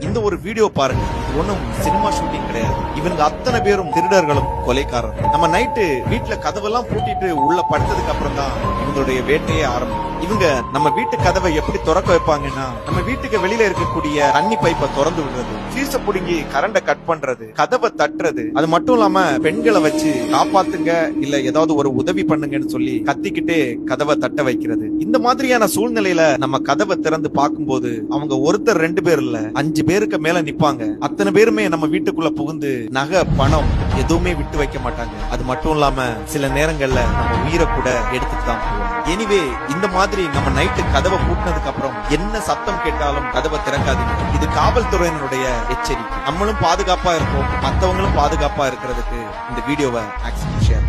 இந்த ஒரு வீடியோ பாருங்க. இது ஒண்ணும் சினிமா ஷூட்டிங் கிடையாது. இவங்க அத்தனை பேரும் திருடர்களும் கொலைக்காரரும். நம்ம நைட்டு வீட்டுல கதவெல்லாம் பூட்டிட்டு உள்ள படுத்ததுக்கு அப்புறம் தான் இவங்களுடைய வேட்டையே ஆரம்பம். இவங்க நம்ம வீட்டு கதவை எப்படி திறக்க வைப்பாங்கன்னா, நம்ம வீட்டுக்கு வெளியில இருக்கக்கூடிய தண்ணி பைப்பை திறந்து விடுறது, சீச புடுங்கி கரண்ட கட் பண்றது, கதவை தட்டுறது, அது மட்டும் இல்லாம பெண்களை வச்சு காப்பாத்துங்க இல்ல ஏதாவது ஒரு உதவி பண்ணுங்கன்னு சொல்லி கத்திக்கிட்டே கதவை தட்ட வைக்கிறது. இந்த மாதிரியான சூழ்நிலையில நம்ம கதவை திறந்து பார்க்கும்போது அவங்க ஒருத்தர் 2 பேர் இல்ல 5 பேருக்கு மேல நிப்பாங்க. அத்தனை பேருமே நம்ம வீட்டுக்குள்ள புகுந்து நகை பணம் எதுவுமே விட்டு வைக்க மாட்டாங்க. அது மட்டும் இல்லாம சில நேரங்கள்ல நம்ம உயிரை கூட எடுத்துட்டு தான் போவோம். எனிவே இந்த மாதிரி நம்ம நைட்டு கதவை பூட்டினதுக்கு அப்புறம் என்ன சத்தம் கேட்டாலும் கதவை திறக்காதீங்க. இது காவல்துறையினுடைய எச்சரிக்கை. நம்மளும் பாதுகாப்பா இருப்போம், மத்தவங்களும் பாதுகாப்பா இருக்கிறதுக்கு இந்த வீடியோவை மேக்ஸிமம் ஷேர்